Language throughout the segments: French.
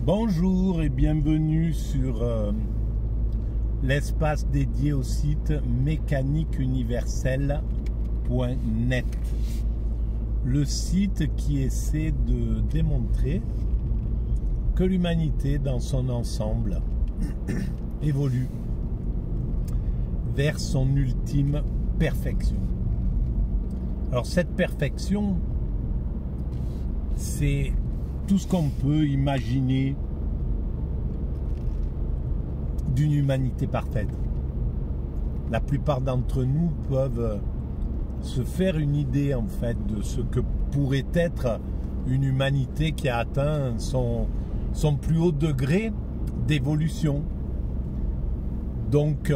Bonjour et bienvenue sur l'espace dédié au site mécaniqueuniverselle.net. Le site qui essaie de démontrer que l'humanité dans son ensemble évolue vers son ultime perfection. Alors cette perfection, c'est tout ce qu'on peut imaginer d'une humanité parfaite. La plupart d'entre nous peuvent se faire une idée en fait de ce que pourrait être une humanité qui a atteint son plus haut degré d'évolution. Donc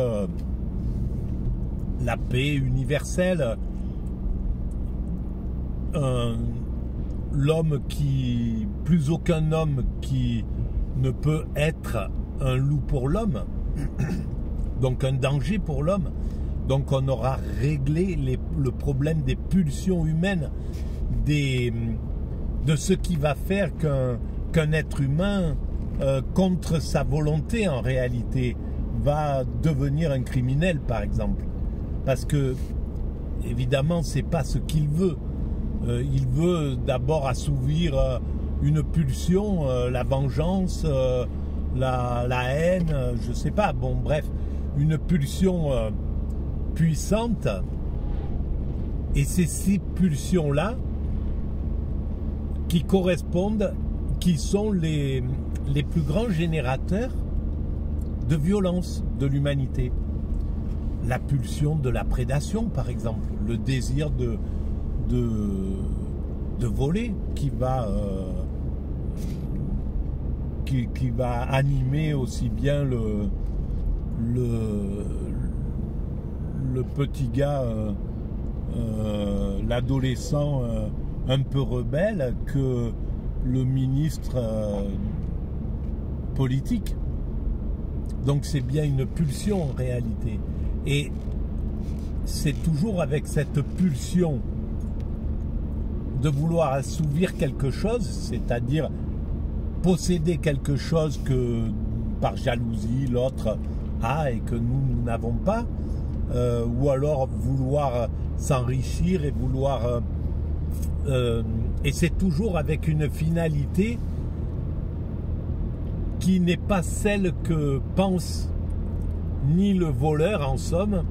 la paix universelle, l'homme qui, plus aucun homme qui ne peut être un loup pour l'homme, donc un danger pour l'homme. Donc on aura réglé le problème des pulsions humaines, de ce qui va faire qu'un être humain, contre sa volonté en réalité, va devenir un criminel par exemple. Parce que, évidemment, c'est pas ce qu'il veut. Il veut d'abord assouvir une pulsion, la vengeance, la haine, je sais pas, bon bref, une pulsion puissante. Et c'est ces pulsions-là qui correspondent, qui sont les plus grands générateurs de violence de l'humanité. La pulsion de la prédation, par exemple, le désir de voler qui va animer aussi bien le petit gars, l'adolescent un peu rebelle, que le ministre politique. Donc c'est bien une pulsion en réalité. Et c'est toujours avec cette pulsion de vouloir assouvir quelque chose, c'est-à-dire posséder quelque chose que par jalousie l'autre a et que nous n'avons pas, ou alors vouloir s'enrichir et vouloir... et c'est toujours avec une finalité qui n'est pas celle que pense ni le voleur en somme,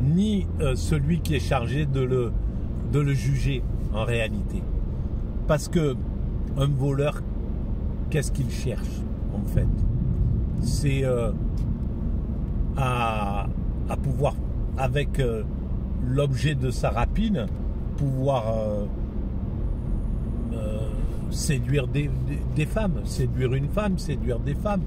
ni celui qui est chargé de le juger en réalité. Parce que un voleur, qu'est-ce qu'il cherche en fait? C'est à pouvoir, avec l'objet de sa rapine, pouvoir séduire des femmes, séduire une femme, séduire des femmes,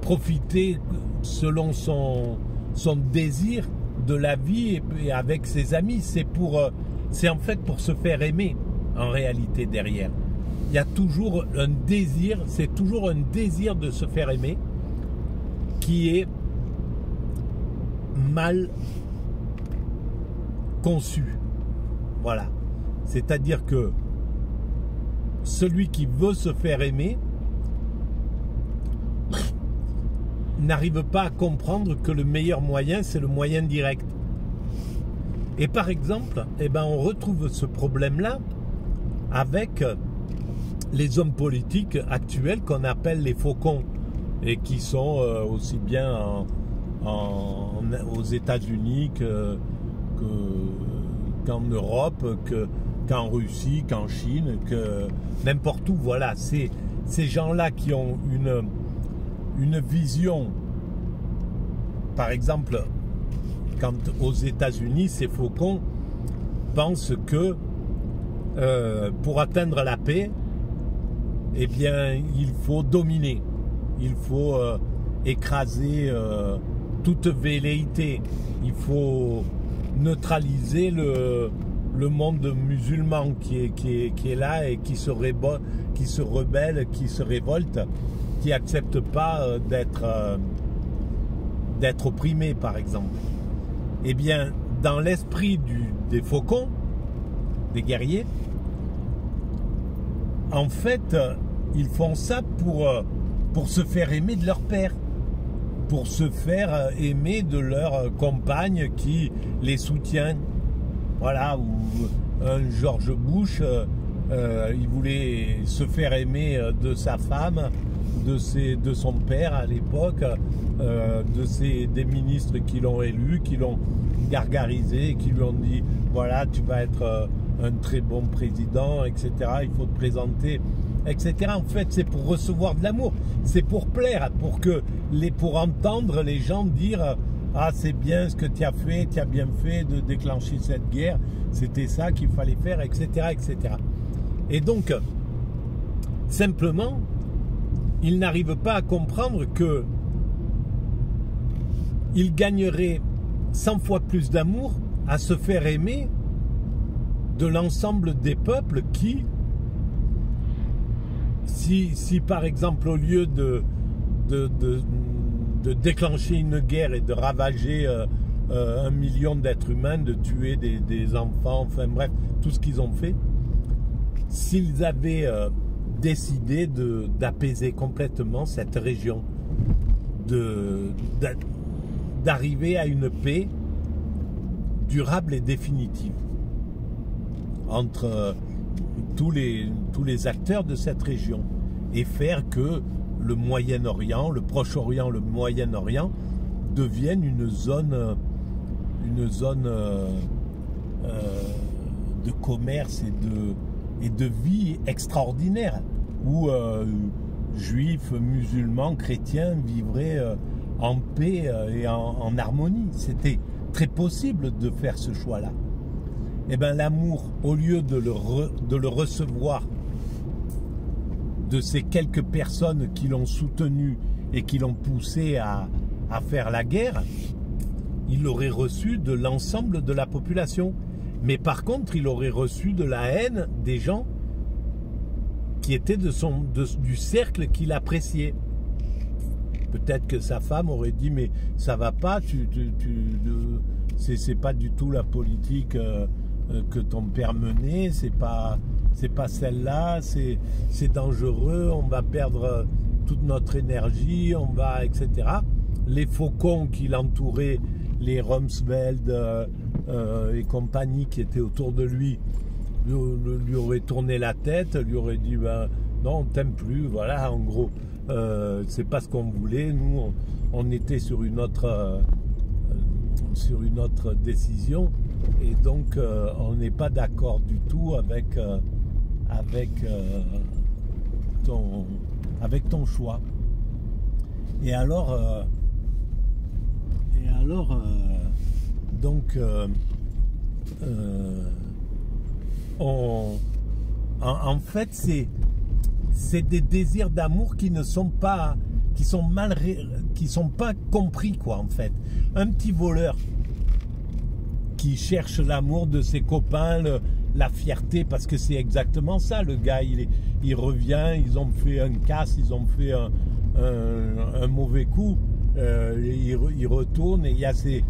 profiter selon son désir de la vie et avec ses amis. C'est en fait pour se faire aimer en réalité derrière. Il y a toujours un désir, c'est toujours un désir de se faire aimer qui est mal conçu. Voilà. C'est-à-dire que celui qui veut se faire aimer n'arrive pas à comprendre que le meilleur moyen, c'est le moyen direct. Et par exemple, on retrouve ce problème-là avec les hommes politiques actuels qu'on appelle les faucons et qui sont aussi bien aux États-Unis qu'en Europe, qu'en Russie, qu'en Chine, que n'importe où. Voilà, c'est ces gens-là qui ont une vision. Par exemple, quand aux États-Unis, ces faucons pensent que pour atteindre la paix, eh bien, il faut dominer, il faut écraser toute velléité, il faut neutraliser le monde musulman qui est là et qui se rebelle, qui se révolte, qui n'accepte pas d'être opprimé, par exemple. Eh bien, dans l'esprit des faucons, des guerriers, en fait, ils font ça pour se faire aimer de leur père, pour se faire aimer de leur compagne qui les soutient. Voilà, ou un George Bush, il voulait se faire aimer de sa femme, de son père à l'époque, des ministres qui l'ont élu, qui l'ont gargarisé, qui lui ont dit voilà, tu vas être un très bon président, etc. Il faut te présenter, etc. En fait, c'est pour recevoir de l'amour, c'est pour plaire, pour entendre les gens dire ah, c'est bien ce que tu as fait, tu as bien fait de déclencher cette guerre, c'était ça qu'il fallait faire, etc., etc. Et donc, simplement, ils n'arrivent pas à comprendre que ils gagneraient 100 fois plus d'amour à se faire aimer de l'ensemble des peuples qui, si par exemple au lieu de déclencher une guerre et de ravager 1 million d'êtres humains, de tuer des enfants, enfin bref, tout ce qu'ils ont fait, s'ils avaient décidé d'apaiser complètement cette région, d'arriver à une paix durable et définitive entre tous les acteurs de cette région, et faire que le Moyen-Orient, le Proche-Orient, le Moyen-Orient deviennent une zone de commerce et de vie extraordinaire, où juifs, musulmans, chrétiens vivraient en paix et en harmonie. C'était très possible de faire ce choix-là. Et bien l'amour, au lieu de le recevoir de ces quelques personnes qui l'ont soutenu et qui l'ont poussé à faire la guerre, il l'aurait reçu de l'ensemble de la population. Mais par contre, il aurait reçu de la haine des gens qui étaient du cercle qu'il appréciait. Peut-être que sa femme aurait dit mais ça va pas, c'est pas du tout la politique que ton père menait, c'est pas celle-là, c'est dangereux, on va perdre toute notre énergie, etc. Les faucons qui l'entouraient, les Rumsfeld et compagnie qui étaient autour de lui, lui auraient tourné la tête, lui auraient dit ben non, on t'aime plus, voilà, en gros, c'est pas ce qu'on voulait, nous on était sur une autre décision, et donc on n'est pas d'accord du tout avec ton choix. Et alors donc en fait c'est des désirs d'amour qui sont pas compris, quoi, en fait. Un petit voleur qui cherche l'amour de ses copains, la fierté, parce que c'est exactement ça, le gars, il revient, ils ont fait un casse, ils ont fait un mauvais coup, il retourne et il y a ses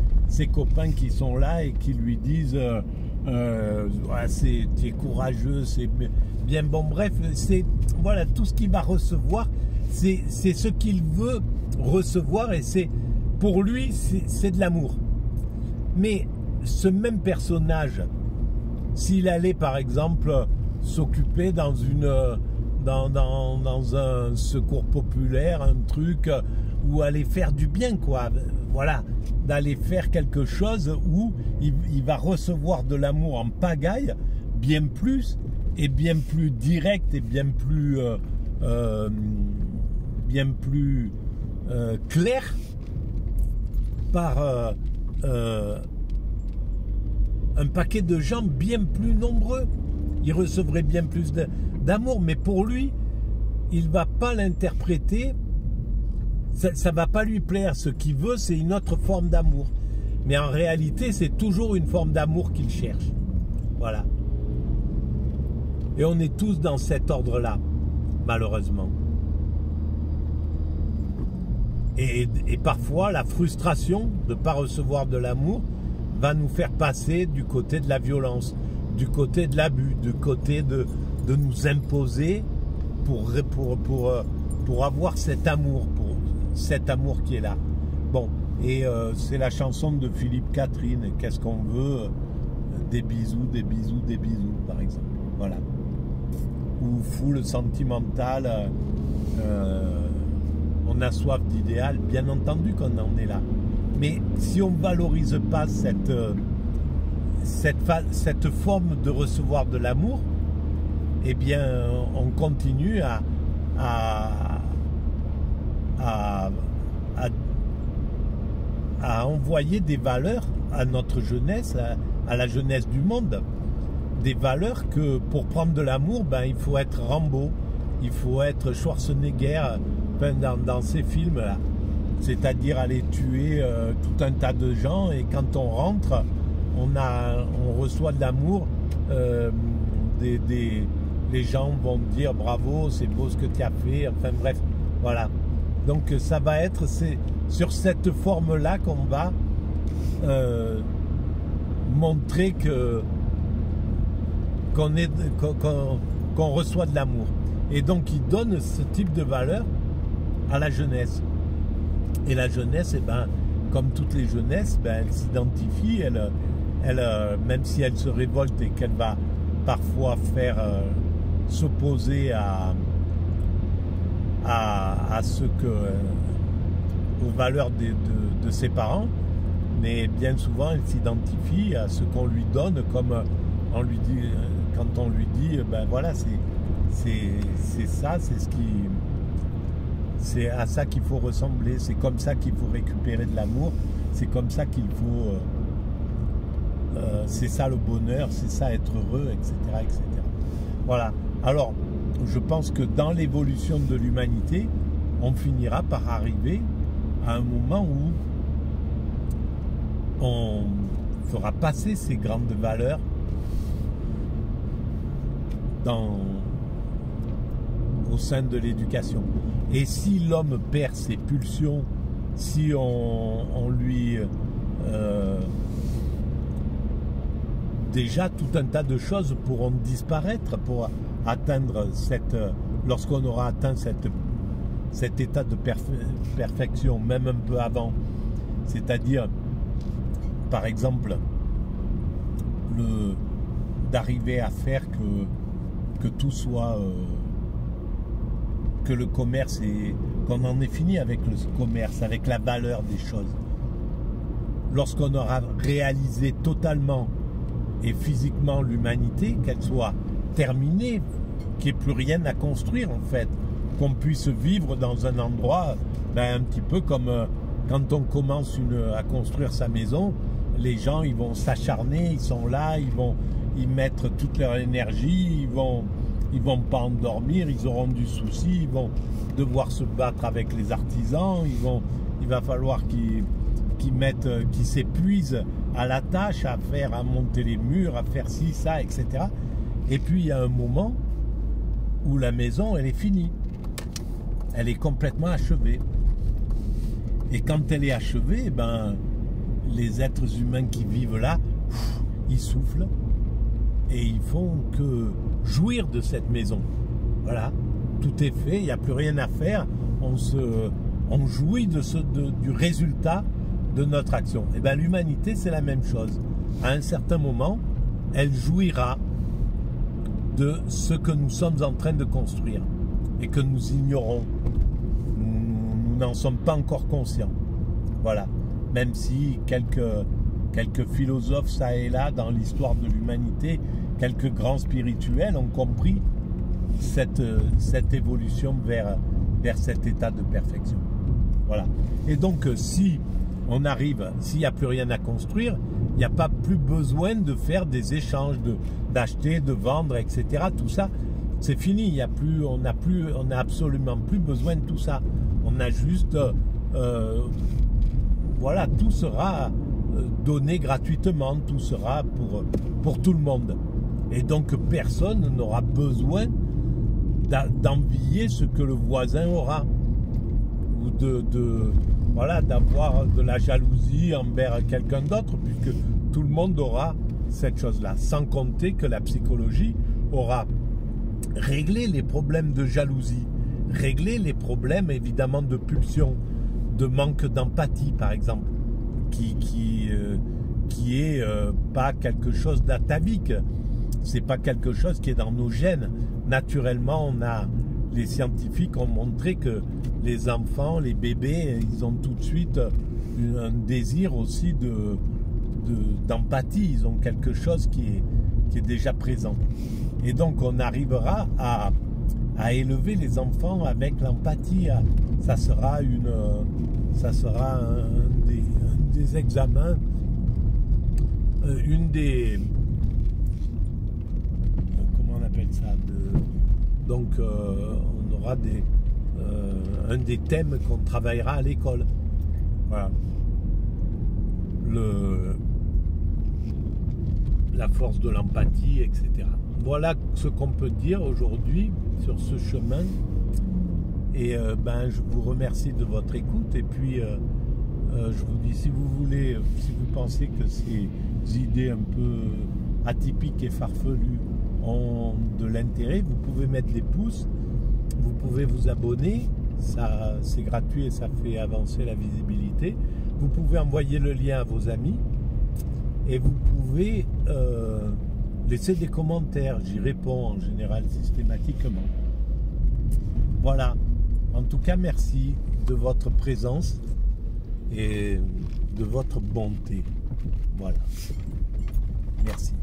copains qui sont là et qui lui disent tu es courageux, c'est bien, bon, bref, voilà, tout ce qu'il va recevoir, c'est ce qu'il veut recevoir, et pour lui c'est de l'amour. Mais ce même personnage, s'il allait par exemple s'occuper dans un secours populaire, un truc, ou aller faire du bien, quoi, voilà, d'aller faire quelque chose où il va recevoir de l'amour en pagaille, bien plus direct et bien plus clair, par un paquet de gens bien plus nombreux. Il recevrait bien plus d'amour, mais pour lui, il va pas l'interpréter, ça va pas lui plaire. Ce qu'il veut, c'est une autre forme d'amour, mais en réalité c'est toujours une forme d'amour qu'il cherche. Voilà. Et on est tous dans cet ordre-là, malheureusement. Et parfois, la frustration de ne pas recevoir de l'amour va nous faire passer du côté de la violence, du côté de l'abus, du côté de de nous imposer pour avoir cet amour qui est là. Bon, et c'est la chanson de Philippe Catherine, qu'est-ce qu'on veut, des bisous, des bisous, des bisous, par exemple. Voilà. Ou foule sentimentale, on a soif d'idéal, bien entendu qu'on en est là. Mais si on ne valorise pas cette forme de recevoir de l'amour, eh bien, on continue à envoyer des valeurs à notre jeunesse, à la jeunesse du monde. Des valeurs que pour prendre de l'amour, ben, il faut être Rambo, il faut être Schwarzenegger dans ces films-là. C'est-à-dire aller tuer tout un tas de gens, et quand on rentre, on reçoit de l'amour. Les gens vont dire bravo, c'est beau ce que tu as fait, enfin bref, voilà. Donc ça va être sur cette forme-là qu'on va montrer qu'on reçoit de l'amour. Et donc il donne ce type de valeur à la jeunesse. Et la jeunesse, eh ben, comme toutes les jeunesses, ben, elle s'identifie, même si elle se révolte et qu'elle va parfois faire s'opposer aux valeurs de ses parents, mais bien souvent elle s'identifie à ce qu'on lui donne, comme on lui dit, quand on lui dit ben voilà, c'est ça, c'est à ça qu'il faut ressembler, c'est comme ça qu'il faut récupérer de l'amour, c'est comme ça qu'il faut c'est ça le bonheur, c'est ça être heureux, etc., etc. Voilà. Alors, je pense que dans l'évolution de l'humanité, on finira par arriver à un moment où on fera passer ces grandes valeurs au sein de l'éducation. Et si l'homme perd ses pulsions, si on lui déjà tout un tas de choses pourront disparaître pour atteindre lorsqu'on aura atteint cet état de perfection, même un peu avant. C'est-à-dire, par exemple, d'arriver à faire que tout soit que le commerce qu'on en ait fini avec le commerce, avec la valeur des choses. Lorsqu'on aura réalisé totalement et physiquement l'humanité, qu'elle soit terminée, qu'il n'y ait plus rien à construire en fait, qu'on puisse vivre dans un endroit un petit peu comme quand on commence à construire sa maison, les gens ils vont s'acharner, ils sont là, ils vont y mettre toute leur énergie, ils vont pas endormir, ils auront du souci, ils vont devoir se battre avec les artisans, il va falloir qu'ils s'épuisent à la tâche, à monter les murs, à faire ci, ça, etc. Et puis il y a un moment où la maison, elle est finie. Elle est complètement achevée. Et quand elle est achevée, ben, les êtres humains qui vivent là, ils soufflent et ils font que jouir de cette maison. Voilà, tout est fait, il n'y a plus rien à faire. On jouit du résultat de notre action. Et bien l'humanité, c'est la même chose. À un certain moment, elle jouira de ce que nous sommes en train de construire et que nous ignorons. Nous n'en sommes pas encore conscients. Voilà. Même si quelques philosophes, ça et là, dans l'histoire de l'humanité, quelques grands spirituels ont compris cette évolution vers cet état de perfection. Voilà. Et donc, si on arrive, s'il n'y a plus rien à construire, il n'y a pas plus besoin de faire des échanges, d'acheter, de vendre, etc. Tout ça, c'est fini. On n'a absolument plus besoin de tout ça. On a juste, voilà, tout sera donné gratuitement, tout sera pour tout le monde. Et donc personne n'aura besoin d'envier ce que le voisin aura, ou voilà, d'avoir de la jalousie envers quelqu'un d'autre, puisque tout le monde aura cette chose-là. Sans compter que la psychologie aura régler les problèmes de jalousie, régler les problèmes évidemment de pulsion, de manque d'empathie par exemple, qui est pas quelque chose d'atavique, c'est pas quelque chose qui est dans nos gènes. Naturellement, les scientifiques ont montré que les enfants, les bébés, ils ont tout de suite un désir aussi d'empathie, ils ont quelque chose qui est déjà présent. Et donc on arrivera à élever les enfants avec l'empathie. Ça sera un des examens, comment on appelle ça, donc on aura un des thèmes qu'on travaillera à l'école. Voilà. La force de l'empathie, etc. Voilà ce qu'on peut dire aujourd'hui sur ce chemin. Et je vous remercie de votre écoute. Et puis, je vous dis, si vous pensez que ces idées un peu atypiques et farfelues ont de l'intérêt, vous pouvez mettre les pouces, vous pouvez vous abonner, ça c'est gratuit et ça fait avancer la visibilité. Vous pouvez envoyer le lien à vos amis et vous pouvez laisser des commentaires, j'y réponds en général systématiquement. Voilà, en tout cas merci de votre présence et de votre bonté. Voilà, merci.